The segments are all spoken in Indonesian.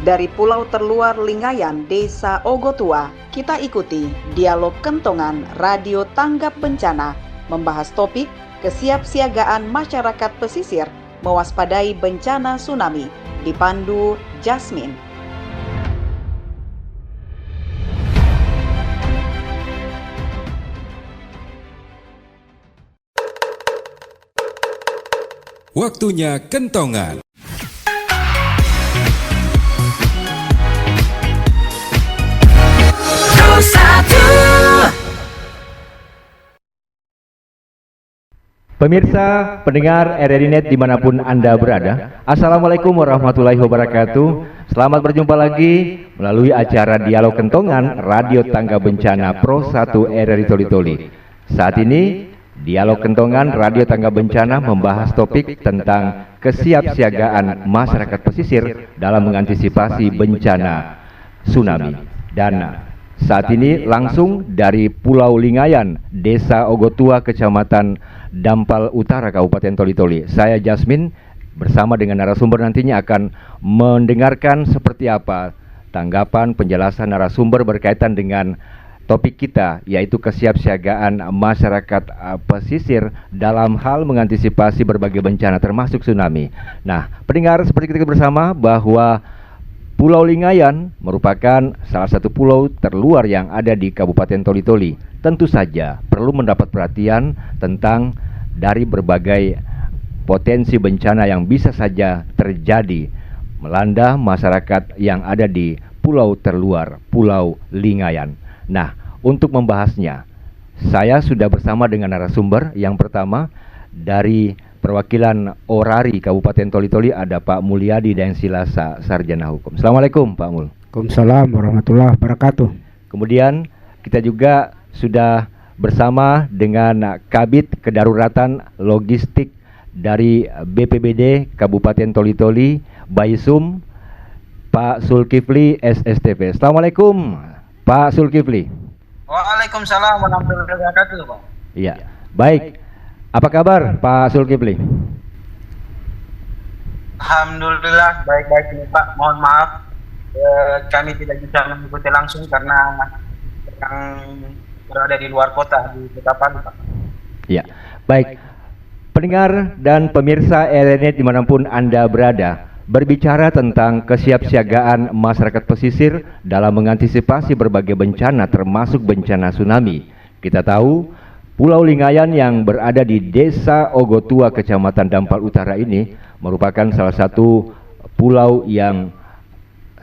Dari pulau terluar Lingayan, Desa Ogotua, kita ikuti dialog kentongan Radio Tanggap Bencana membahas topik kesiapsiagaan masyarakat pesisir mewaspadai bencana tsunami, dipandu Jasmine. Waktunya kentongan. Pemirsa, pendengar RRI Net dimanapun Anda berada, Assalamualaikum warahmatullahi wabarakatuh. Selamat berjumpa lagi melalui acara Dialog Kentongan Radio Tangga Bencana Pro 1 RRI Toli-Toli. Saat ini, Dialog Kentongan Radio Tangga Bencana membahas topik tentang kesiapsiagaan masyarakat pesisir dalam mengantisipasi bencana tsunami. Dan saat ini langsung dari Pulau Lingayan, Desa Ogotua, Kecamatan Dampal Utara, Kabupaten Toli-Toli. Saya Jasmine bersama dengan narasumber nantinya akan mendengarkan seperti apa tanggapan penjelasan narasumber berkaitan dengan topik kita, yaitu kesiapsiagaan masyarakat pesisir dalam hal mengantisipasi berbagai bencana termasuk tsunami. Nah, pendengar, seperti kita bersama bahwa Pulau Lingayan merupakan salah satu pulau terluar yang ada di Kabupaten Toli-Toli. Tentu saja perlu mendapat perhatian tentang dari berbagai potensi bencana yang bisa saja terjadi melanda masyarakat yang ada di pulau terluar, Pulau Lingayan. Nah, untuk membahasnya, saya sudah bersama dengan narasumber. Yang pertama, dari perwakilan Orari Kabupaten Toli-Toli ada Pak Mulyadi dan Silasa, Sarjana Hukum. Assalamualaikum Pak Mul. Waalaikumsalam warahmatullahi wabarakatuh. Kemudian kita juga sudah bersama dengan Kabid Kedaruratan Logistik dari BPBD Kabupaten Toli-Toli, Baisum, Pak Zulkifli SSTP. Assalamualaikum Pak Zulkifli. Waalaikumsalam warahmatullahi wabarakatuh, Pak. Iya, baik. Apa kabar Pak Zulkifli? Alhamdulillah baik-baik ini Pak. Mohon maaf kami tidak bisa mengikuti langsung karena yang berada di luar kota, di Kota Palu, Pak. Ya, baik. Pendengar dan pemirsa RRI dimanapun Anda berada, berbicara tentang kesiapsiagaan masyarakat pesisir dalam mengantisipasi berbagai bencana termasuk bencana tsunami. Kita tahu Pulau Lingayan yang berada di Desa Ogotua, Kecamatan Dampal Utara ini merupakan salah satu pulau yang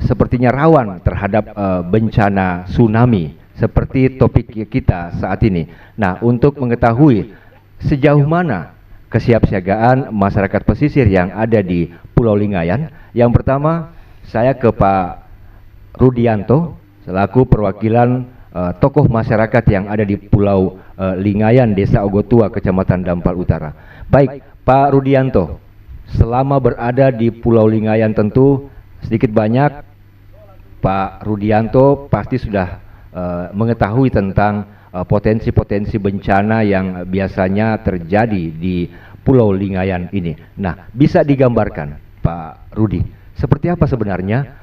sepertinya rawan terhadap bencana tsunami seperti topik kita saat ini. Nah, untuk mengetahui sejauh mana kesiapsiagaan masyarakat pesisir yang ada di Pulau Lingayan, yang pertama saya ke Pak Rudianto selaku perwakilan tokoh masyarakat yang ada di Pulau Lingayan, Desa Ogotua, Kecamatan Dampal Utara. Baik, Pak Rudianto, selama berada di Pulau Lingayan tentu sedikit banyak Pak Rudianto pasti sudah mengetahui tentang potensi-potensi bencana yang biasanya terjadi di Pulau Lingayan ini. Nah, bisa digambarkan Pak Rudi, seperti apa sebenarnya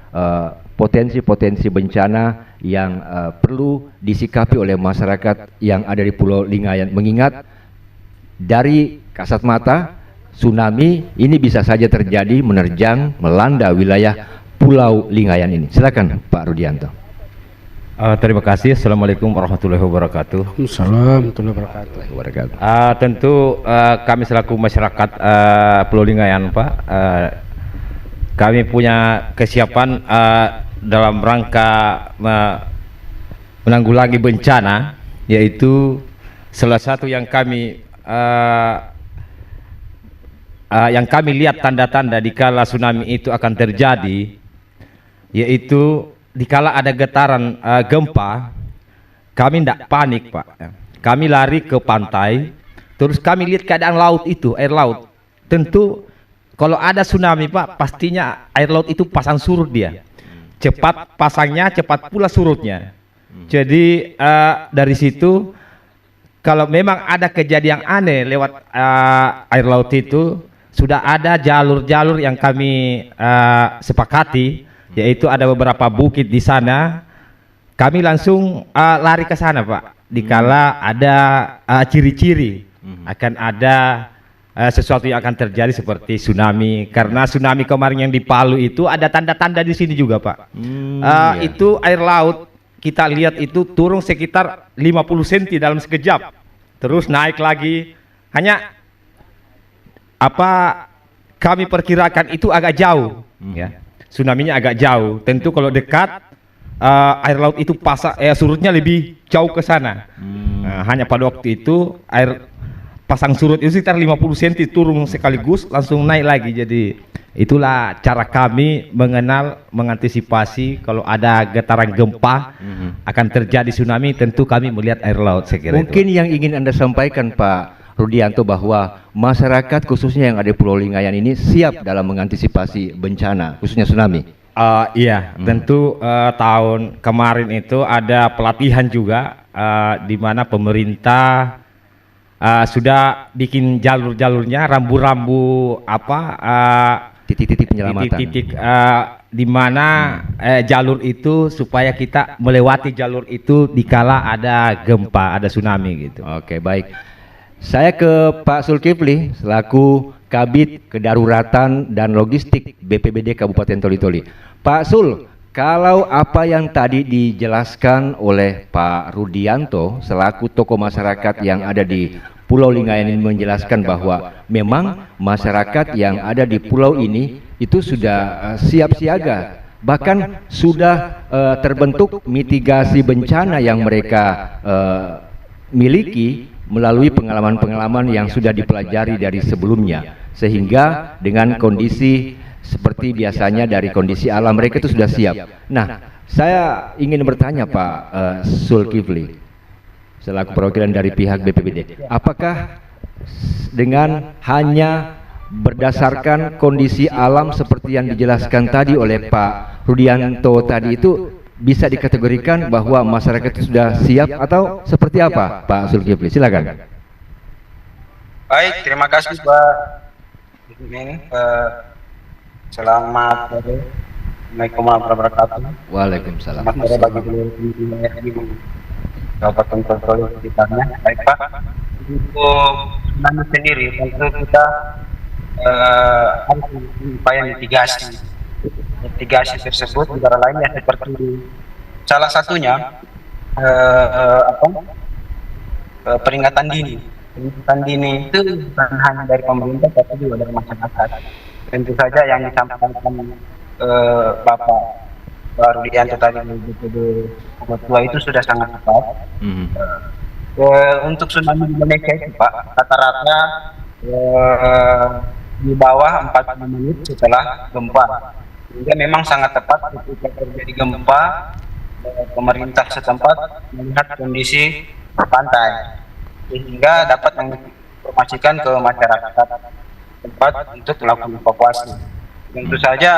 potensi-potensi bencana yang perlu disikapi oleh masyarakat yang ada di Pulau Lingayan, mengingat dari kasat mata tsunami ini bisa saja terjadi menerjang melanda wilayah Pulau Lingayan ini. Silakan Pak Rudianto. Terima kasih. Assalamualaikum warahmatullahi wabarakatuh. Waalaikumsalam warahmatullahi wabarakatuh. Tentu kami selaku masyarakat Pulau Lingayan, Pak, kami punya kesiapan dalam rangka menanggulangi bencana, yaitu salah satu yang kami lihat tanda-tanda dikala tsunami itu akan terjadi, yaitu dikala ada getaran gempa, kami tidak panik, Pak. Kami lari ke pantai, terus kami lihat keadaan laut itu, air laut. Tentu kalau ada tsunami, Pak, pastinya air laut itu pasang surut dia. Cepat pasangnya, cepat pula surutnya. Jadi dari situ, kalau memang ada kejadian aneh lewat air laut itu, sudah ada jalur-jalur yang kami sepakati yaitu ada beberapa bukit di sana. Kami langsung lari ke sana, Pak. Dikala ada ciri-ciri akan ada sesuatu yang akan terjadi seperti tsunami. Karena tsunami kemarin yang di Palu itu ada tanda-tanda di sini juga, Pak. Itu air laut kita lihat itu turun sekitar 50 cm dalam sekejap, terus naik lagi. Hanya apa kami perkirakan itu agak jauh, ya. Tsunami-nya agak jauh. Tentu kalau dekat air laut itu surutnya lebih jauh ke sana. Hanya pada waktu itu air pasang surut itu sekitar 50 cm turun sekaligus langsung naik lagi. Jadi itulah cara kami mengantisipasi kalau ada getaran gempa akan terjadi tsunami. Tentu kami melihat air laut, saya kira. Mungkin yang ingin Anda sampaikan, Pak Rudianto, bahwa masyarakat khususnya yang ada di Pulau Lingayan ini siap dalam mengantisipasi bencana khususnya tsunami. Iya, tentu tahun kemarin itu ada pelatihan juga di mana pemerintah sudah bikin jalur-jalurnya, rambu-rambu titik-titik penyelamatan. Titik-titik di mana jalur itu supaya kita melewati jalur itu dikala ada gempa, ada tsunami gitu. Oke, baik. Saya ke Pak Zulkifli selaku Kabid Kedaruratan dan Logistik BPBD Kabupaten Toli-Toli. Pak Sul, kalau apa yang tadi dijelaskan oleh Pak Rudianto selaku tokoh masyarakat yang ada di Pulau Lingayan ini menjelaskan bahwa memang masyarakat yang ada di pulau ini itu sudah siap siaga, bahkan sudah terbentuk mitigasi bencana yang mereka miliki melalui pengalaman-pengalaman yang sudah dipelajari dari sebelumnya, sehingga dengan kondisi seperti biasanya dari kondisi alam mereka itu sudah siap. Nah, saya ingin bertanya Pak Zulkifli selaku perwakilan dari pihak BPBD, apakah dengan hanya berdasarkan kondisi alam seperti yang dijelaskan tadi oleh Pak Rudianto tadi itu bisa dikategorikan bahwa masyarakat itu sudah siap atau seperti apa, Pak Zulkifli? Silakan. Baik, terima kasih Pak. Selamat sore. Assalamualaikum warahmatullahi wabarakatuh. Waalaikumsalam. Selamat sore bagi seluruh Kabupaten Toli sekitarnya. Baik Pak, untuk tsunami sendiri tentu kita harus upaya mitigasi tersebut, negara lain yang seperti salah satunya peringatan dini. Peringatan dini itu bukan hanya dari pemerintah tapi juga dari masyarakat. Tentu saja yang disampaikan Bapak Rudianto tadi di Ketua itu sudah sangat tepat. Untuk tsunami di Indonesia itu Pak, rata-rata di bawah 40 menit setelah gempa. Sehingga memang sangat tepat ketika terjadi gempa, pemerintah setempat melihat kondisi pantai sehingga dapat menginformasikan ke masyarakat tempat untuk melakukan evakuasi. Tentu saja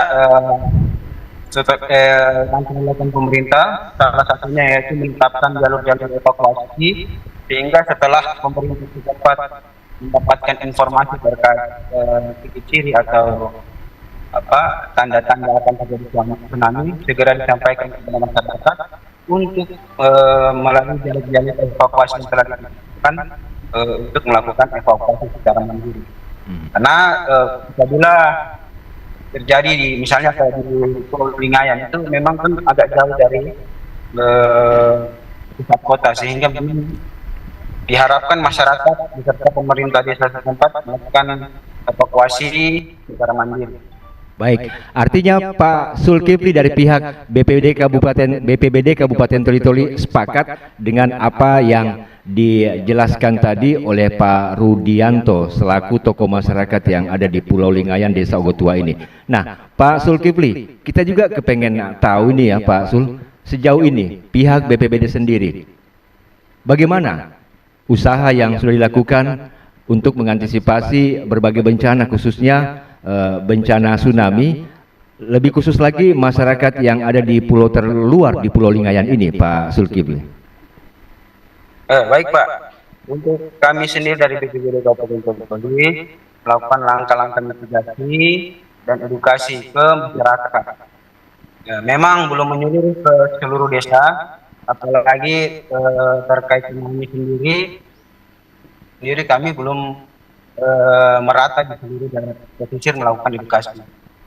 langkah dilakukan pemerintah salah satunya yaitu menetapkan jalur-jalur evakuasi, sehingga setelah pemerintah setempat mendapatkan informasi terkait ciri-ciri atau tanda-tanda akan terjadi tsunami, segera disampaikan kepada masyarakat untuk melalui jalur-jalur evakuasi yang telah dilakukan untuk melakukan evakuasi secara mandiri. Karena apabila terjadi misalnya kayak di Pulau Lingayan itu memang kan agak jauh dari pusat kota, sehingga diharapkan masyarakat beserta pemerintah desa setempat melakukan evakuasi secara mandiri. Baik, artinya Pak Zulkifli dari pihak BPBD Kabupaten Toli-Toli sepakat dengan apa yang dijelaskan tadi oleh Pak Rudianto selaku tokoh masyarakat yang ada di Pulau Lingayan, Desa Ogotua ini. Nah, Pak Zulkifli, kita juga kepengen tahu ini ya Pak Sul, sejauh ini pihak BPBD sendiri, bagaimana usaha yang sudah dilakukan untuk mengantisipasi berbagai bencana, khususnya bencana tsunami, lebih khusus lagi masyarakat yang ada di pulau terluar di Pulau Lingayan ini, Pak Zulkifli? Baik Pak, untuk kami sendiri dari BPBD Kabupaten Toli melakukan langkah-langkah mitigasi dan edukasi ke masyarakat Memang belum menyeluruh ke seluruh desa, apalagi terkait tsunami sendiri kami belum merata di seluruh daerah pesisir melakukan edukasi.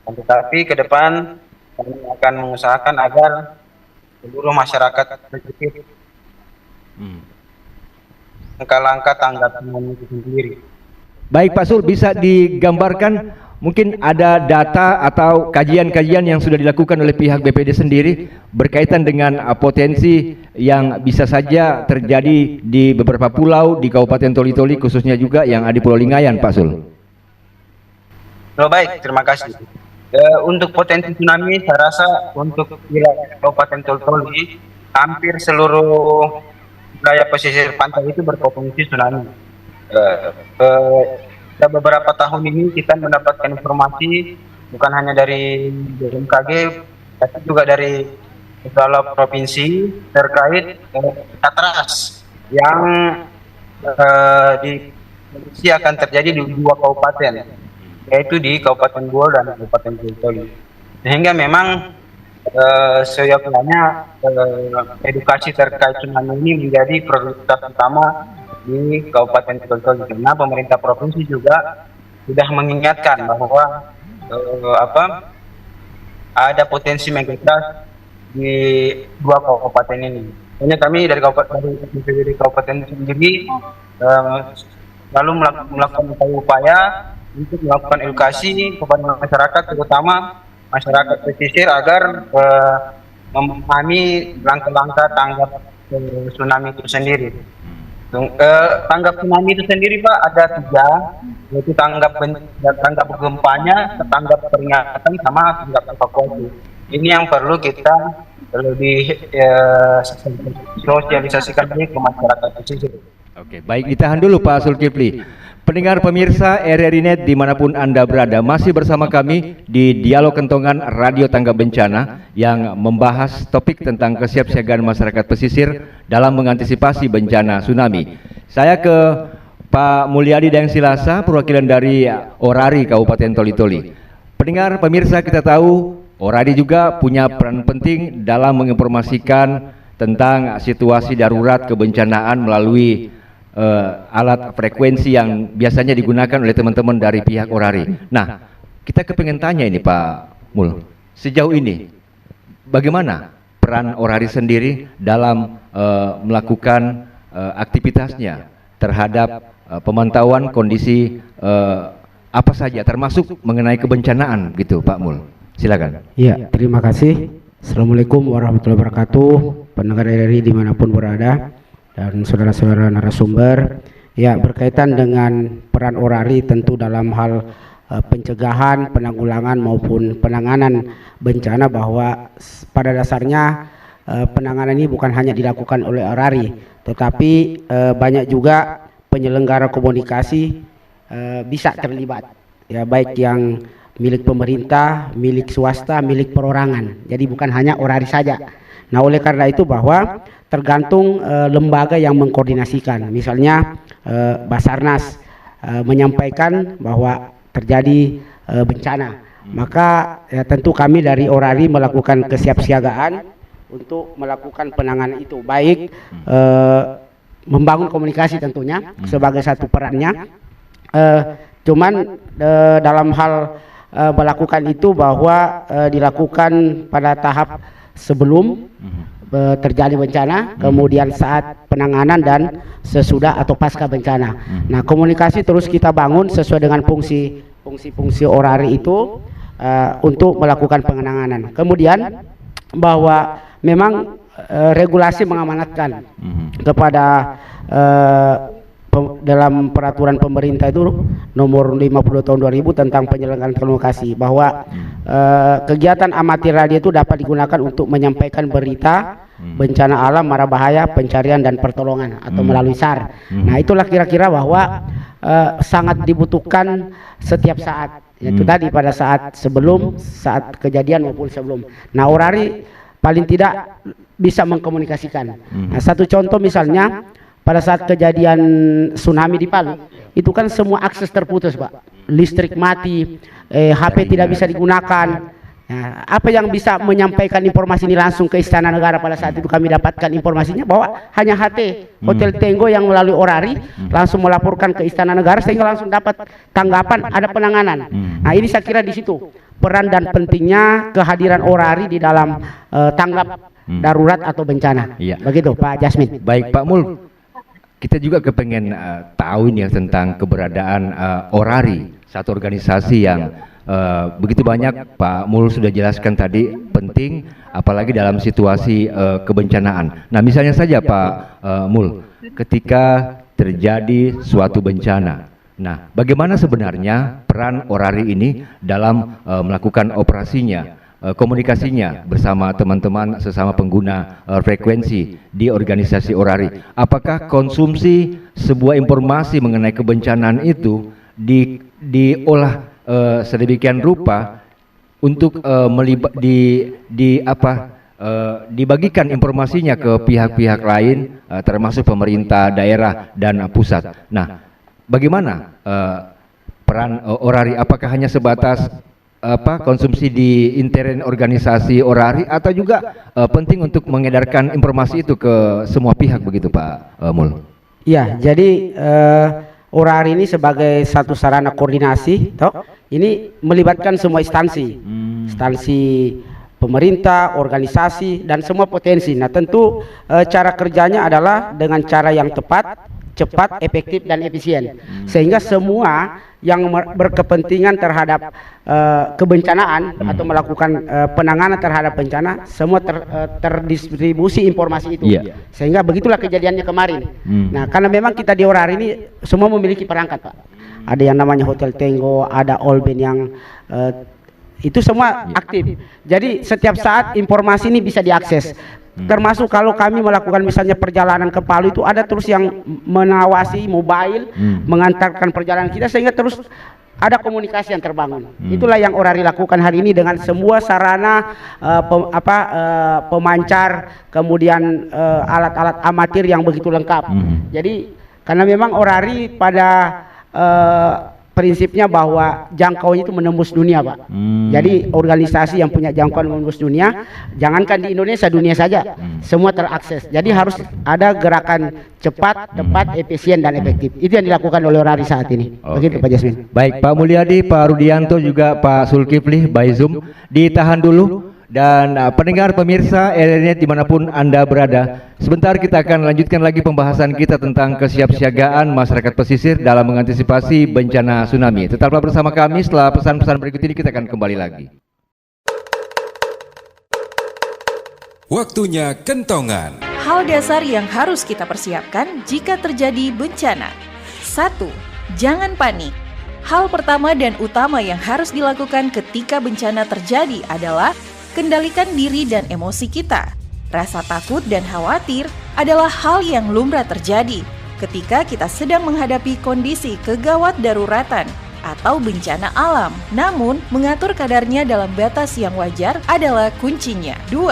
Tetapi ke depan kami akan mengusahakan agar seluruh masyarakat pesisir langkah-langkah tanggap tsunami itu sendiri. Baik Pak Sul, bisa digambarkan mungkin ada data atau kajian-kajian yang sudah dilakukan oleh pihak BPD sendiri berkaitan dengan potensi yang bisa saja terjadi di beberapa pulau di Kabupaten Toli-Toli, khususnya juga yang ada di Pulau Lingayan, Pak Sul. Oh, baik, terima kasih. Untuk potensi tsunami, saya rasa untuk wilayah Kabupaten Toli-Toli hampir seluruh wilayah pesisir pantai itu berpotensi tsunami. Beberapa tahun ini kita mendapatkan informasi bukan hanya dari BMKG tapi juga dari beberapa provinsi terkait katras yang diprediksi akan terjadi di 2 kabupaten, yaitu di Kabupaten Goa dan Kabupaten Toli. Sehingga memang seyogyanya edukasi terkait tsunami ini menjadi prioritas utama di Kabupaten Toli, karena pemerintah provinsi juga sudah mengingatkan bahwa ada potensi megatrust di 2 kabupaten ini. Hanya kami dari kabupaten sendiri lalu melakukan upaya untuk melakukan edukasi kepada masyarakat, terutama masyarakat pesisir agar memahami langkah-langkah tanggap tsunami itu sendiri. Tanggap tsunami itu sendiri Pak ada 3, yaitu tanggap gempanya, tanggap peringatan, sama tanggap evakuasi. Ini yang perlu kita lebih sosialisasikan ke masyarakat pesisir. Oke, baik, ditahan dulu Pak Zulkifli. Pendengar pemirsa RRI Net dimanapun Anda berada, masih bersama kami di Dialog Kentongan Radio Tanggap Bencana yang membahas topik tentang kesiapsiagaan masyarakat pesisir dalam mengantisipasi bencana tsunami. Saya ke Pak Mulyadi Dayang Silasa, perwakilan dari Orari Kabupaten Toli-Toli. Pendengar pemirsa, kita tahu Orari juga punya peran penting dalam menginformasikan tentang situasi darurat kebencanaan melalui alat frekuensi yang biasanya digunakan oleh teman-teman dari pihak Orari. Nah, kita kepengen tanya ini Pak Mul, sejauh ini bagaimana peran Orari sendiri dalam melakukan aktivitasnya terhadap pemantauan kondisi apa saja, termasuk mengenai kebencanaan gitu Pak Mul. Silakan. Ya, terima kasih. Assalamualaikum warahmatullahi wabarakatuh, pendengar RRI dimanapun berada, dan saudara-saudara narasumber. Ya, berkaitan dengan peran Orari tentu dalam hal pencegahan, penanggulangan maupun penanganan bencana, bahwa pada dasarnya penanganan ini bukan hanya dilakukan oleh Orari, tetapi banyak juga penyelenggara komunikasi bisa terlibat, ya, baik yang milik pemerintah, milik swasta, milik perorangan. Jadi bukan hanya Orari saja. Nah, oleh karena itu bahwa tergantung lembaga yang mengkoordinasikan. Misalnya Basarnas menyampaikan bahwa terjadi bencana, maka ya, tentu kami dari Orari melakukan kesiapsiagaan untuk melakukan penanganan itu, baik membangun komunikasi tentunya sebagai satu perannya. Cuman dalam hal melakukan itu bahwa dilakukan pada tahap sebelum terjadi bencana, kemudian saat penanganan, dan sesudah atau pasca bencana. Nah, komunikasi terus kita bangun sesuai dengan fungsi Orari itu untuk melakukan penanganan. Kemudian bahwa memang regulasi mengamanatkan kepada dalam peraturan pemerintah itu nomor 50 tahun 2000 tentang penyelenggaraan komunikasi, bahwa kegiatan amatir radio itu dapat digunakan untuk menyampaikan berita bencana alam, mara bahaya, pencarian dan pertolongan atau melalui SAR. Nah, itulah kira-kira bahwa sangat dibutuhkan setiap saat, yaitu tadi pada saat sebelum, saat kejadian maupun sebelum. Nah, Orari paling tidak bisa mengkomunikasikan. Nah, satu contoh misalnya pada saat kejadian tsunami di Palu, itu kan semua akses terputus Pak, listrik mati, HP tidak bisa digunakan, Nah, apa yang bisa menyampaikan informasi ini langsung ke Istana Negara pada saat itu kami dapatkan informasinya bahwa hanya HT Hotel Tenggo yang melalui Orari langsung melaporkan ke Istana Negara sehingga langsung dapat tanggapan ada penanganan. Nah, ini saya kira di situ peran dan pentingnya kehadiran Orari di dalam tanggap darurat atau bencana. Iya. Begitu Pak Jasmin. Baik Pak Mul, kita juga kepengen tahu ini ya tentang keberadaan Orari, satu organisasi yang begitu banyak Pak Mul sudah jelaskan tadi penting apalagi dalam situasi kebencanaan. Nah misalnya saja Pak Mul, ketika terjadi suatu bencana, nah bagaimana sebenarnya peran Orari ini dalam melakukan operasinya, komunikasinya bersama teman-teman sesama pengguna frekuensi di organisasi Orari? Apakah konsumsi sebuah informasi mengenai kebencanaan itu diolah sedemikian rupa untuk dibagikan informasinya ke pihak-pihak lain, termasuk pemerintah daerah dan pusat. Nah, bagaimana peran Orari? Apakah hanya sebatas konsumsi di intern organisasi Orari atau juga penting untuk mengedarkan informasi itu ke semua pihak begitu Pak Mul? Iya, jadi Orari ini sebagai satu sarana koordinasi, ini melibatkan semua instansi, instansi pemerintah, organisasi, dan semua potensi. Nah tentu cara kerjanya adalah dengan cara yang tepat, cepat, efektif, dan efisien, sehingga semua yang berkepentingan terhadap kebencanaan atau melakukan penanganan terhadap bencana semua terdistribusi informasi itu. Sehingga begitulah kejadiannya kemarin. Nah karena memang kita di Orari ini semua memiliki perangkat Pak, ada yang namanya Hotel Tenggo, ada Olben yang itu semua aktif. Jadi setiap saat informasi ini bisa diakses. Termasuk kalau kami melakukan misalnya perjalanan ke Palu itu ada terus yang mengawasi mobile, mengantarkan perjalanan kita sehingga terus ada komunikasi yang terbangun. Itulah yang Orari lakukan hari ini dengan semua sarana pemancar, kemudian alat-alat amatir yang begitu lengkap. Jadi karena memang Orari pada prinsipnya bahwa jangkauannya itu menembus dunia Pak. Jadi organisasi yang punya jangkauan menembus dunia, jangankan di Indonesia, dunia saja semua terakses. Jadi harus ada gerakan cepat, tepat, efisien, dan efektif. Itu yang dilakukan oleh Orari saat ini. Begitu Pak Jasmin. Baik Pak Mulyadi, Pak Rudianto, juga Pak Zulkifli by Zoom, ditahan dulu. Dan pendengar pemirsa RRI dimanapun Anda berada, sebentar kita akan lanjutkan lagi pembahasan kita tentang kesiapsiagaan masyarakat pesisir dalam mengantisipasi bencana tsunami. Tetaplah bersama kami, setelah pesan-pesan berikut ini kita akan kembali lagi. Waktunya kentongan. Hal dasar yang harus kita persiapkan jika terjadi bencana. 1. Jangan panik. Hal pertama dan utama yang harus dilakukan ketika bencana terjadi adalah kendalikan diri dan emosi kita. Rasa takut dan khawatir adalah hal yang lumrah terjadi ketika kita sedang menghadapi kondisi kegawat daruratan atau bencana alam. Namun, mengatur kadarnya dalam batas yang wajar adalah kuncinya. 2.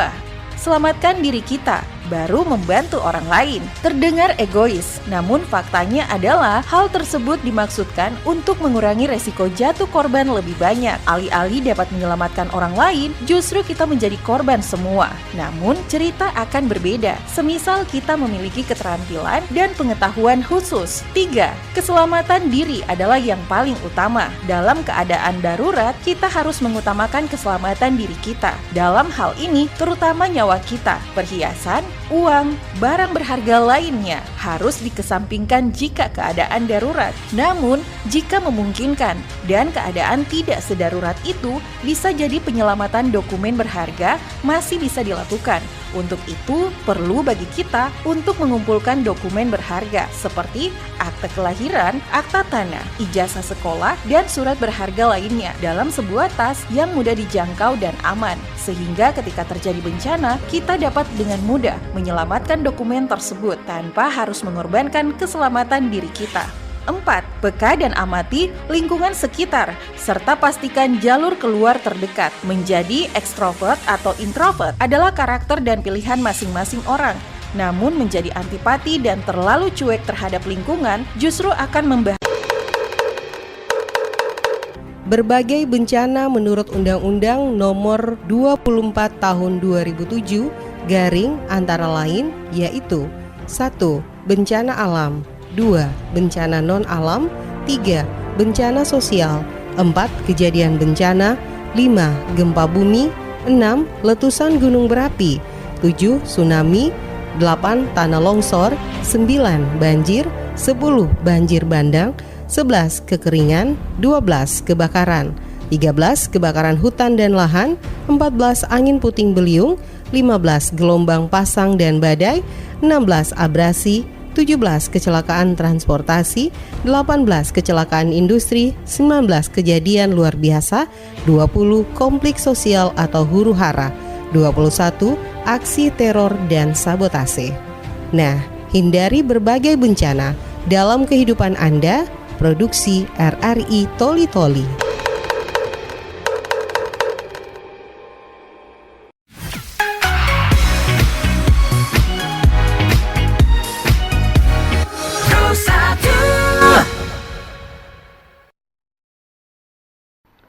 Selamatkan diri kita, baru membantu orang lain. Terdengar egois, namun faktanya adalah hal tersebut dimaksudkan untuk mengurangi resiko jatuh korban lebih banyak. Alih-alih dapat menyelamatkan orang lain, justru kita menjadi korban semua. Namun, cerita akan berbeda, semisal kita memiliki keterampilan dan pengetahuan khusus. 3. Keselamatan diri adalah yang paling utama. Dalam keadaan darurat, kita harus mengutamakan keselamatan diri kita. Dalam hal ini, terutama nyawa kita, perhiasan, uang, barang berharga lainnya harus dikesampingkan jika keadaan darurat. Namun, jika memungkinkan dan keadaan tidak sedarurat itu, bisa jadi penyelamatan dokumen berharga masih bisa dilakukan. Untuk itu, perlu bagi kita untuk mengumpulkan dokumen berharga seperti akte kelahiran, akta tanah, ijazah sekolah, dan surat berharga lainnya dalam sebuah tas yang mudah dijangkau dan aman. Sehingga ketika terjadi bencana, kita dapat dengan mudah menyelamatkan dokumen tersebut tanpa harus mengorbankan keselamatan diri kita. 4. Peka dan amati lingkungan sekitar, serta pastikan jalur keluar terdekat. Menjadi ekstrovert atau introvert adalah karakter dan pilihan masing-masing orang. Namun menjadi antipati dan terlalu cuek terhadap lingkungan justru akan membahas. berbagai bencana menurut Undang-Undang Nomor 24 Tahun 2007 garing antara lain yaitu 1. Bencana alam, 2. Bencana non-alam, 3. Bencana sosial, 4. Kejadian bencana, 5. Gempa bumi, 6. Letusan gunung berapi, 7. Tsunami, 8. Tanah longsor, 9. Banjir, 10. Banjir bandang, 11. Kekeringan, 12. Kebakaran, 13. Kebakaran hutan dan lahan, 14. Angin puting beliung, 15. Gelombang pasang dan badai, 16. Abrasi, 17. Kecelakaan transportasi, 18. Kecelakaan industri, 19. Kejadian luar biasa, 20. Konflik sosial atau huru-hara, 21. Aksi teror dan sabotase. Nah, hindari berbagai bencana dalam kehidupan Anda. Produksi RRI Toli Toli.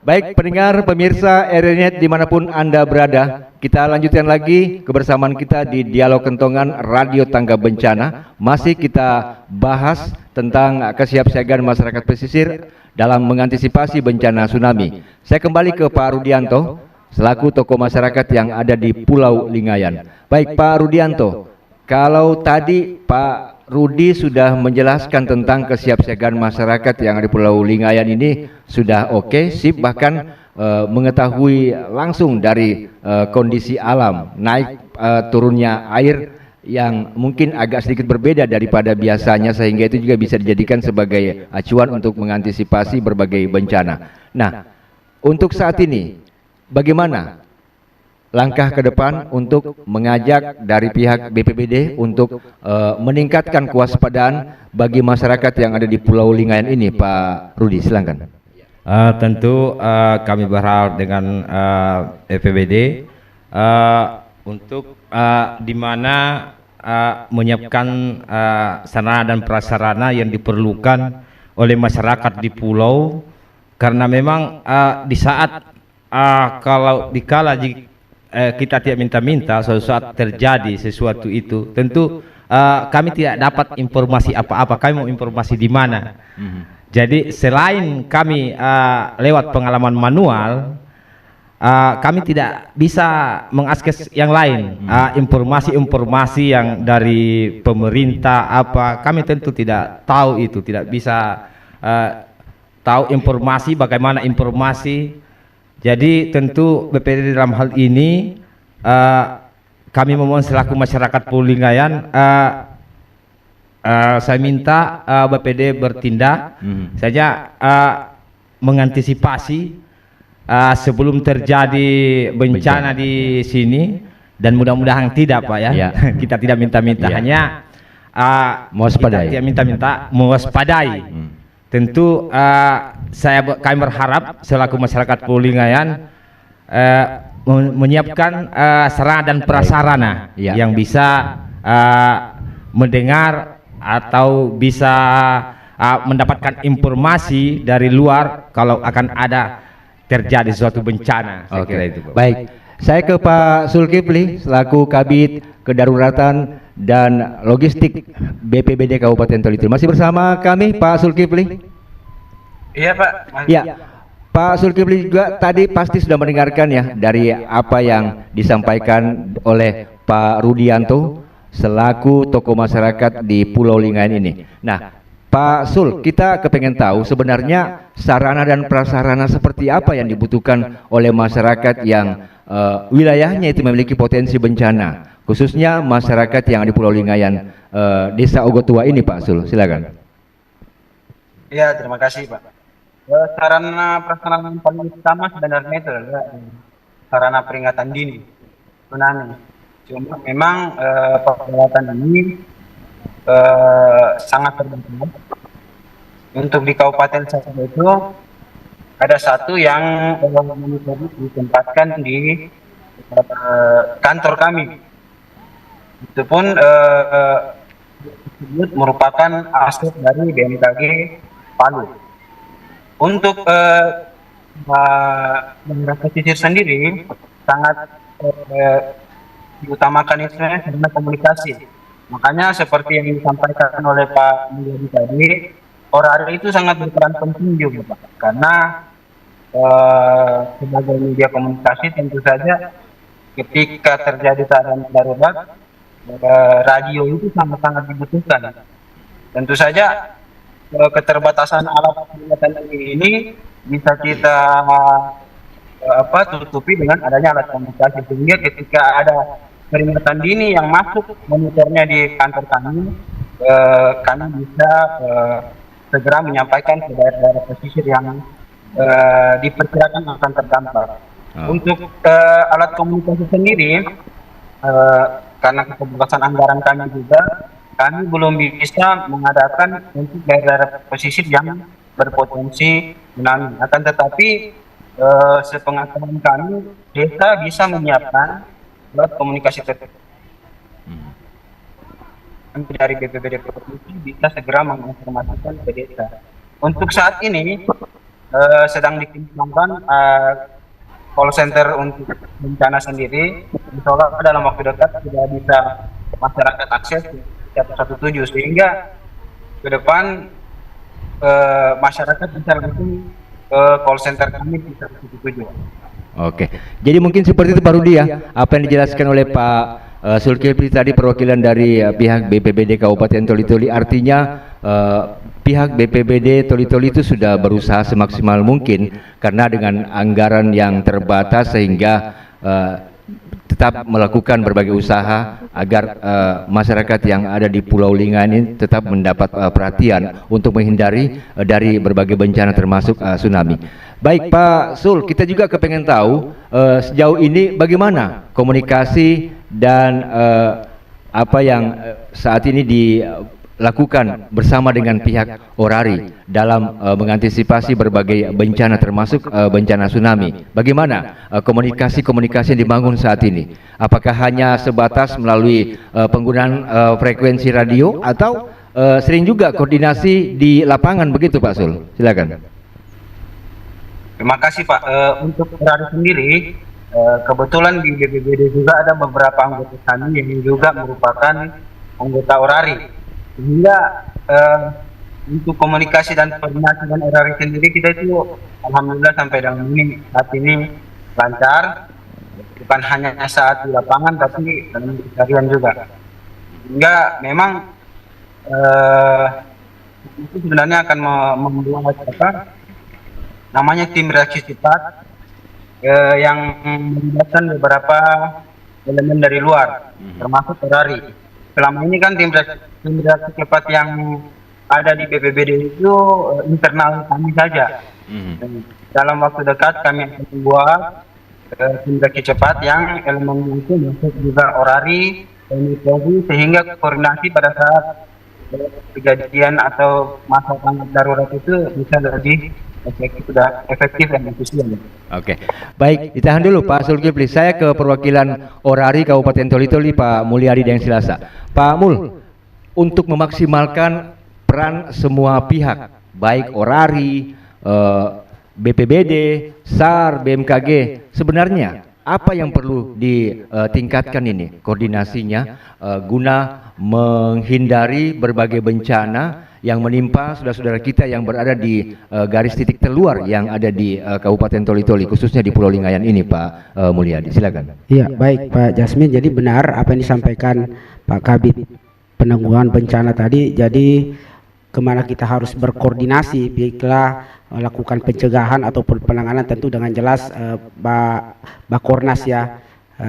Baik pendengar, pemirsa RRI dimanapun Anda berada, kita lanjutkan lagi kebersamaan kita di Dialog Kentongan Radio Tangga Bencana. Masih kita bahas tentang kesiapsiagaan masyarakat pesisir dalam mengantisipasi bencana tsunami. Saya kembali ke Pak Rudianto selaku tokoh masyarakat yang ada di Pulau Lingayan. Baik Pak Rudianto, kalau tadi Pak Rudi sudah menjelaskan tentang kesiapsiagaan masyarakat yang di Pulau Lingayan ini sudah oke, sip, bahkan mengetahui langsung dari kondisi alam, naik turunnya air yang mungkin agak sedikit berbeda daripada biasanya, sehingga itu juga bisa dijadikan sebagai acuan untuk mengantisipasi berbagai bencana. Nah, untuk saat ini bagaimana langkah ke depan untuk mengajak dari pihak BPBD untuk meningkatkan kewaspadaan bagi masyarakat yang ada di Pulau Lingayan ini, Pak Rudi, silakan. Tentu kami berharap dengan BPBD untuk di mana menyiapkan sarana dan prasarana yang diperlukan oleh masyarakat di pulau, karena memang di saat kalau dikala kita tidak minta-minta, suatu saat terjadi sesuatu itu, tentu kami tidak dapat informasi apa-apa. Kami mau informasi di mana. Jadi selain kami lewat pengalaman manual, kami tidak bisa mengakses yang lain. Informasi-informasi yang dari pemerintah apa, kami tentu tidak tahu itu, tidak bisa tahu informasi, bagaimana informasi. Jadi tentu BPBD dalam hal ini kami memohon selaku masyarakat Pulau Lingayan, saya minta BPBD bertindak saja mengantisipasi sebelum terjadi bencana di sini, dan mudah-mudahan tidak Pak ya. Kita tidak minta-minta, hanya mewaspadai. Kita tidak minta-minta, mewaspadai. Tentu kami berharap selaku masyarakat Pulau Lingayan menyiapkan sarana dan prasarana yang bisa mendengar atau bisa mendapatkan informasi dari luar kalau akan ada terjadi suatu bencana. Saya kira itu, Pak. Baik, saya ke Pak Zulkifli selaku Kabid Kedaruratan dan Logistik BPBD Kabupaten Toli Toli. Masih bersama kami Pak Zulkifli? Iya Pak. Ya, Pak Zulkifli juga tadi pasti sudah mendengarkan ya dari apa yang disampaikan oleh Pak Rudianto selaku tokoh masyarakat di Pulau Lingayan ini. Nah, Pak Sul, kita kepengen tahu sebenarnya sarana dan prasarana seperti apa yang dibutuhkan oleh masyarakat yang wilayahnya itu memiliki potensi bencana, khususnya masyarakat yang di Pulau Lingayan, Desa Ogotua ini, Pak Sul, silakan. Ya, terima kasih Pak. Sarana prasarana yang paling utama sebenarnya itu adalah sarana peringatan dini tsunami. Cuma memang peralatan ini sangat terbatas. Untuk di Kabupaten saya itu ada satu yang ditempatkan di kantor kami. Itu pun merupakan aset dari BMKG Palu. Untuk daerah pesisir sendiri sangat diutamakan itu karena komunikasi. Makanya seperti yang disampaikan oleh Pak Mulyadi tadi, orari itu sangat berperan penting juga, Pak. Karena sebagai media komunikasi tentu saja ketika terjadi keadaan darurat, radio itu sangat-sangat dibutuhkan. Tentu saja keterbatasan alat peringatan ini bisa kita tutupi dengan adanya alat komunikasi, sehingga ketika ada peringatan dini yang masuk monitornya di kantor kami, kami bisa segera menyampaikan ke daerah-daerah pesisir yang diperkirakan akan terdampak. Untuk alat komunikasi sendiri, karena keterbatasan anggaran kami juga, kami belum bisa mengadakan untuk daerah-daerah pesisir yang berpotensi tsunami. Akan tetapi sepengetahuan kami, desa bisa menyiapkan alat komunikasi dari BPBD provinsi bisa segera menginformasikan ke desa. Untuk saat ini sedang dikembangkan call center untuk bencana sendiri. Insya Allah dalam waktu dekat sudah bisa masyarakat akses 117, sehingga ke depan masyarakat bisa langsung ke call center kami di 117. Oke, jadi mungkin seperti itu Pak Rudi ya, apa yang dijelaskan oleh Pak Zulkifli tadi, perwakilan dari pihak BPBD Kabupaten Toli-Toli. Artinya pihak BPBD Toli-Toli itu sudah berusaha semaksimal mungkin, karena dengan anggaran yang terbatas sehingga tetap melakukan berbagai usaha agar masyarakat yang ada di Pulau Lingga ini tetap mendapat perhatian untuk menghindari dari berbagai bencana termasuk tsunami. Baik Pak Sul, kita juga kepengen tahu sejauh ini bagaimana komunikasi dan apa yang saat ini dilakukan bersama dengan pihak Orari dalam mengantisipasi berbagai bencana termasuk bencana tsunami. Bagaimana komunikasi-komunikasi yang dibangun saat ini? Apakah hanya sebatas melalui penggunaan frekuensi radio atau sering juga koordinasi di lapangan begitu Pak Sul? Silakan. Terima kasih Pak. Untuk Orari sendiri, kebetulan di BPBD juga ada beberapa anggota kami yang juga merupakan anggota Orari. Sehingga untuk komunikasi dan koordinasi dengan Orari sendiri kita itu alhamdulillah sampai dengan saat ini lancar, bukan hanya saat di lapangan tapi dalam pencarian juga. Sehingga memang itu sebenarnya akan membuat namanya tim reaksi cepat yang melibatkan beberapa elemen dari luar, termasuk Orari. Selama ini kan tim reaksi cepat yang ada di BPBD itu internal kami saja. Dalam waktu dekat kami akan membuat tim reaksi cepat yang elemen itu masuk juga Orari, Polri, sehingga koordinasi pada saat kejadian atau masa tanggap darurat itu bisa lebih efektif dan efisien. Oke, baik, ditahan dulu Pak Zulkifli. Saya ke perwakilan Orari Kabupaten Toli-Toli, Pak Mulyadi dan Silasa. Pak Mul, untuk memaksimalkan peran semua pihak, baik Orari, BPBD, SAR, BMKG, sebenarnya apa yang perlu ditingkatkan ini koordinasinya guna menghindari berbagai bencana yang menimpa saudara-saudara kita yang berada di garis titik terluar yang ada di Kabupaten Toli-Toli, khususnya di Pulau Lingayan ini, Pak Mulyadi. Silakan. Iya, baik Pak Jasmin. Jadi benar apa yang disampaikan Pak Kabid penanggulangan bencana tadi. Jadi kemana kita harus berkoordinasi, baiklah melakukan pencegahan ataupun penanganan tentu dengan jelas Bakornas ya,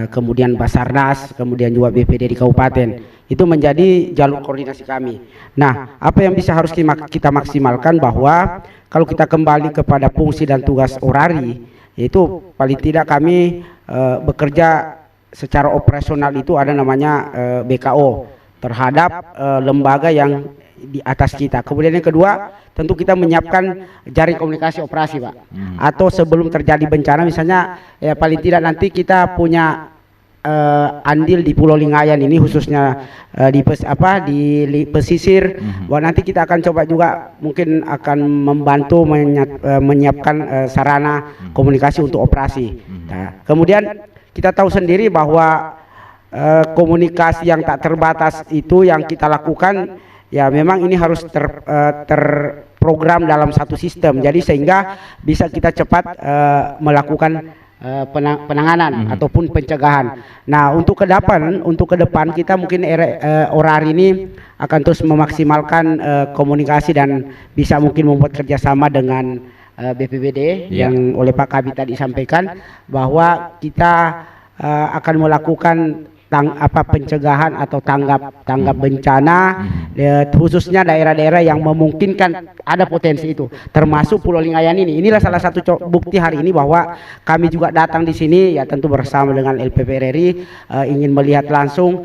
kemudian Basarnas, kemudian juga BPD di kabupaten. Itu menjadi jalur koordinasi kami. Nah, apa yang bisa harus kita maksimalkan bahwa kalau kita kembali kepada fungsi dan tugas Orari, yaitu paling tidak kami bekerja secara operasional itu ada namanya BKO terhadap lembaga yang di atas kita. Kemudian yang kedua, tentu kita menyiapkan jaring komunikasi operasi, Pak. Atau sebelum terjadi bencana misalnya, ya paling tidak nanti kita punya andil di Pulau Lingayan ini, khususnya di pesisir. Bahwa nanti kita akan coba juga mungkin akan membantu menyiapkan sarana komunikasi untuk operasi. Nah, kemudian kita tahu sendiri bahwa komunikasi yang tak terbatas itu yang kita lakukan, ya memang ini harus terprogram dalam satu sistem, jadi sehingga bisa kita cepat melakukan penanganan ataupun pencegahan. Nah, untuk ke depan kita mungkin Orari ini akan terus memaksimalkan komunikasi dan bisa mungkin membuat kerjasama dengan BPBD yang oleh Pak Kabit tadi disampaikan, bahwa kita akan melakukan pencegahan atau tanggap bencana, khususnya daerah-daerah yang memungkinkan ada potensi itu, termasuk Pulau Lingayan ini. Inilah salah satu bukti hari ini bahwa kami juga datang di sini, ya tentu bersama dengan LPPRRI, ingin melihat langsung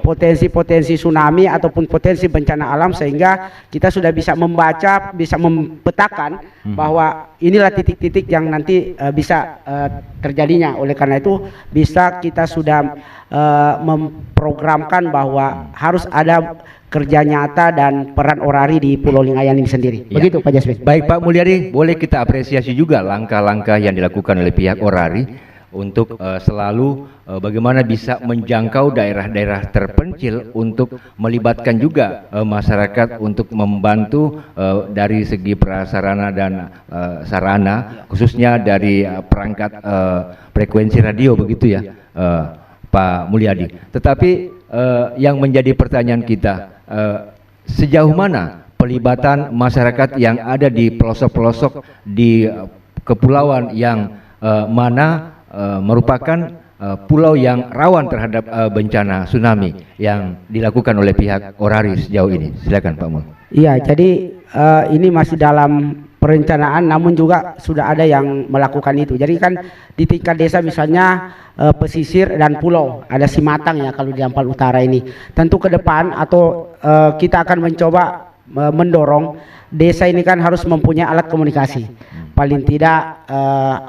potensi-potensi tsunami ataupun potensi bencana alam, sehingga kita sudah bisa membaca, bisa mempetakan bahwa inilah titik-titik yang nanti bisa terjadinya. Oleh karena itu bisa kita sudah memprogramkan bahwa harus ada kerja nyata dan peran Orari di Pulau Lingayan ini sendiri. Begitu Pak Jasmin. Baik Pak Mulyadi, boleh kita apresiasi juga langkah-langkah yang dilakukan oleh pihak Orari untuk selalu bagaimana bisa menjangkau daerah-daerah terpencil untuk melibatkan juga masyarakat untuk membantu dari segi prasarana dan sarana, khususnya dari perangkat frekuensi radio, begitu ya Pak Mulyadi. Tetapi yang menjadi pertanyaan kita, sejauh mana pelibatan masyarakat yang ada di pelosok-pelosok di kepulauan yang mana merupakan pulau yang rawan terhadap bencana tsunami yang dilakukan oleh pihak Orari sejauh ini? Silakan Pak Mul. Iya, jadi ini masih dalam perencanaan, namun juga sudah ada yang melakukan itu. Jadi kan di tingkat desa misalnya pesisir dan pulau, ada Simatang ya kalau di Ampel Utara ini. Tentu ke depan atau kita akan mencoba mendorong desa ini kan harus mempunyai alat komunikasi. Paling tidak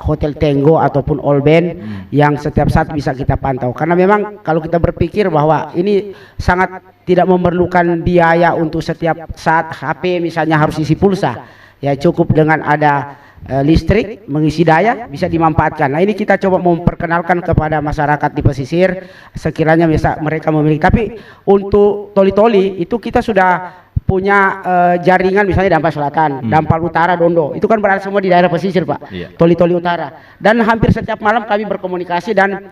Hotel Tenggo ataupun Olben yang setiap saat bisa kita pantau. Karena memang kalau kita berpikir bahwa ini sangat tidak memerlukan biaya untuk setiap saat HP misalnya harus isi pulsa. Ya cukup dengan ada listrik mengisi daya bisa dimanfaatkan. Nah ini kita coba memperkenalkan kepada masyarakat di pesisir sekiranya bisa mereka memiliki. Tapi untuk toli-toli itu kita sudah punya jaringan, misalnya Dampal Selatan, Dampal Utara, Dondo. Itu kan berada semua di daerah pesisir Pak. Toli-toli utara. Dan hampir setiap malam kami berkomunikasi dan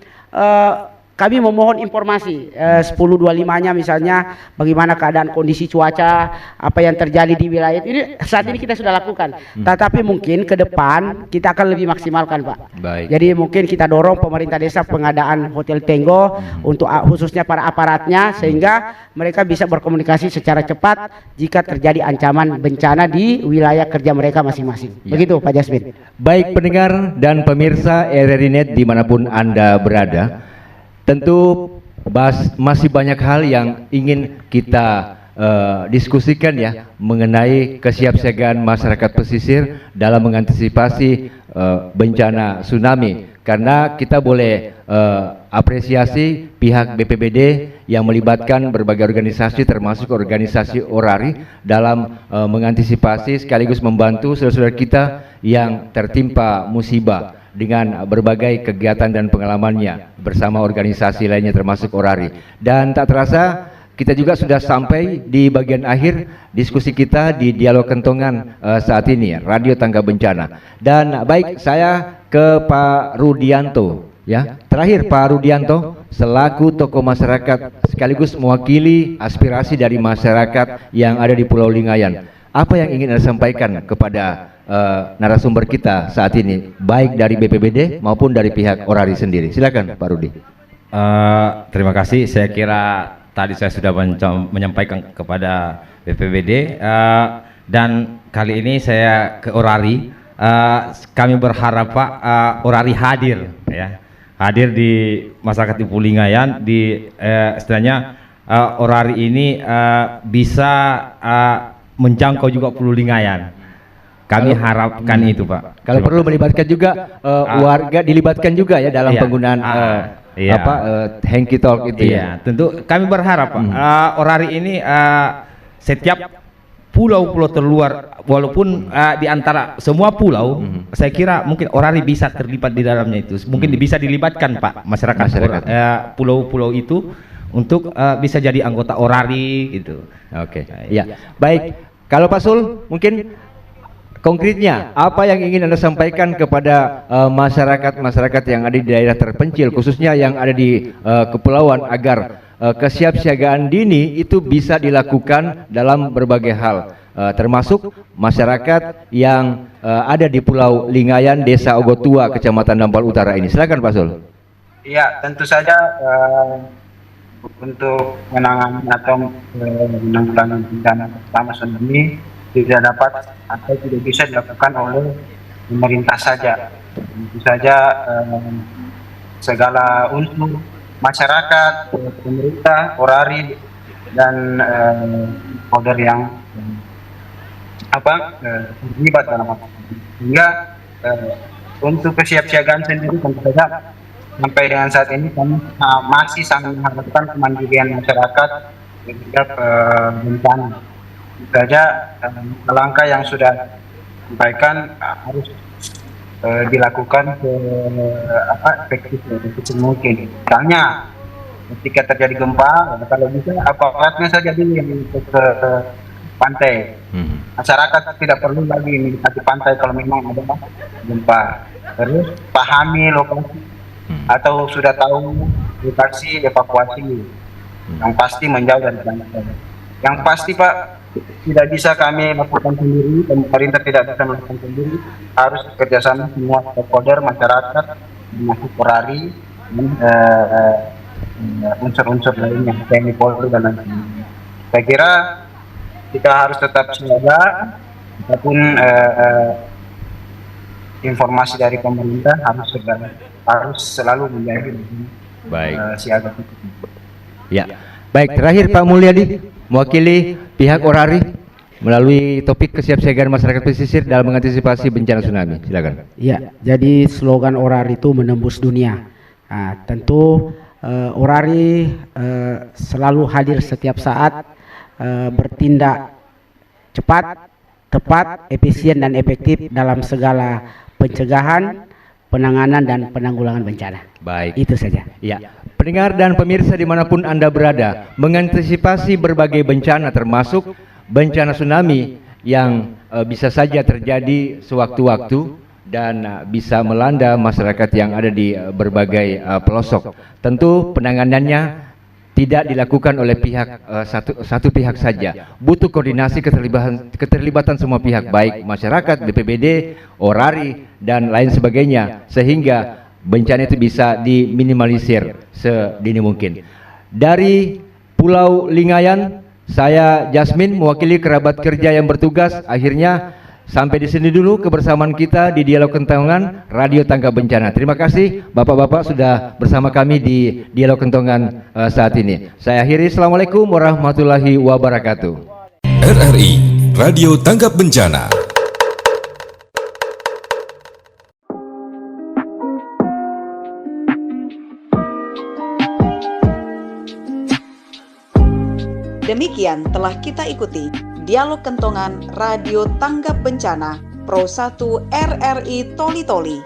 kami memohon informasi 10.25-nya misalnya bagaimana keadaan kondisi cuaca, apa yang terjadi di wilayah ini saat ini kita sudah lakukan. Tetapi mungkin ke depan kita akan lebih maksimalkan Pak. Baik. Jadi mungkin kita dorong pemerintah desa pengadaan Hotel Tenggo untuk khususnya para aparatnya sehingga mereka bisa berkomunikasi secara cepat jika terjadi ancaman bencana di wilayah kerja mereka masing-masing. Begitu Pak Jasmin. Baik pendengar dan pemirsa RRI Net dimanapun Anda berada, tentu masih banyak hal yang ingin kita diskusikan ya mengenai kesiapsiagaan masyarakat pesisir dalam mengantisipasi bencana tsunami. Karena kita boleh apresiasi pihak BPBD yang melibatkan berbagai organisasi termasuk organisasi Orari dalam mengantisipasi sekaligus membantu saudara-saudara kita yang tertimpa musibah dengan berbagai kegiatan dan pengalamannya bersama organisasi lainnya termasuk Orari. Dan tak terasa kita juga sudah sampai di bagian akhir diskusi kita di Dialog Kentongan saat ini, Radio Tangga Bencana. Dan baik, saya ke Pak Rudianto ya. Terakhir Pak Rudianto selaku tokoh masyarakat sekaligus mewakili aspirasi dari masyarakat yang ada di Pulau Lingayan. Apa yang ingin Anda sampaikan kepada narasumber kita saat ini, baik dari BPBD maupun dari pihak Orari sendiri? Silakan Pak Rudi. Terima kasih. Saya kira tadi saya sudah menyampaikan kepada BPBD dan kali ini saya ke Orari. Kami berharap Pak Orari hadir ya, hadir di masyarakat di Pulau Lingayan di istilahnya Orari ini bisa menjangkau juga Pulau Lingayan. Kami harapkan itu Pak. Kalau perlu melibatkan juga warga, dilibatkan juga ya dalam penggunaan Hanky Talk itu ya. Tentu kami berharap Pak, orari ini setiap pulau-pulau terluar, walaupun di antara semua pulau, saya kira mungkin orari bisa terlibat di dalamnya itu. Mungkin bisa dilibatkan Pak masyarakat. Pulau-pulau itu untuk bisa jadi anggota orari gitu. Oke. Ya, baik. Kalau Pak Sul, mungkin konkretnya apa yang ingin Anda sampaikan kepada masyarakat yang ada di daerah terpencil, khususnya yang ada di kepulauan, agar kesiapsiagaan dini itu bisa dilakukan dalam berbagai hal, termasuk masyarakat yang ada di Pulau Lingayan, Desa Ogotua, Kecamatan Dampal Utara ini. Silakan Pak Sul. Iya, tentu saja untuk menangani atau menanggulangi bencana pertama tsunami tidak dapat atau tidak bisa dilakukan oleh pemerintah saja. Tentu saja segala unsur masyarakat, pemerintah, orari, dan order yang terlibat dalam hal ini. Sehingga untuk kesiapsiagaan sendiri tentu saja sampai dengan saat ini kami masih sangat mengharapkan kemandirian masyarakat terhadap bencana. Saja langkah yang sudah disampaikan harus dilakukan efektif mungkin. Misalnya ketika terjadi gempa, kalau bisa aparatnya saja dulu yang ke pantai. Masyarakat tidak perlu lagi mendekati pantai kalau memang ada gempa. Terus pahami lokasi atau sudah tahu lokasi evakuasi. Yang pasti menjauh dari pantai. Yang pasti Pak, tidak bisa kami lakukan sendiri, pemerintah tidak bisa melakukan sendiri, harus bekerjasama semua stakeholder, masyarakat, termasuk orari, unsur-unsur lainnya, TNI, Polri, dan lain-lain. Saya kira kita harus tetap siaga, apapun informasi dari pemerintah harus selalu menjadi siaga. Ya, baik. Terakhir Pak Mulyadi, mewakili pihak orari melalui topik kesiapsiagaan masyarakat pesisir dalam mengantisipasi bencana tsunami. Silakan. Ya, jadi slogan orari itu menembus dunia. Nah, tentu orari selalu hadir setiap saat, bertindak cepat, tepat, efisien dan efektif dalam segala pencegahan, penanganan dan penanggulangan bencana. Baik. Itu saja. Ya, pendengar dan pemirsa dimanapun Anda berada, mengantisipasi berbagai bencana termasuk bencana tsunami yang bisa saja terjadi sewaktu-waktu dan bisa melanda masyarakat yang ada di berbagai pelosok. Tentu penanganannya tidak dilakukan oleh satu pihak saja. Butuh koordinasi, keterlibatan semua pihak, baik masyarakat, BPBD, orari, dan lain sebagainya, sehingga bencana itu bisa diminimalisir sedini mungkin. Dari Pulau Lingayan, saya Jasmine mewakili kerabat kerja yang bertugas. Akhirnya sampai di sini dulu kebersamaan kita di Dialog Kentongan Radio Tanggap Bencana. Terima kasih Bapak-bapak sudah bersama kami di Dialog Kentongan saat ini. Saya akhiri. Assalamualaikum warahmatullahi wabarakatuh. RRI Radio Tanggap Bencana. Demikian telah kita ikuti Dialog Kentongan Radio Tanggap Bencana Pro 1 RRI Toli Toli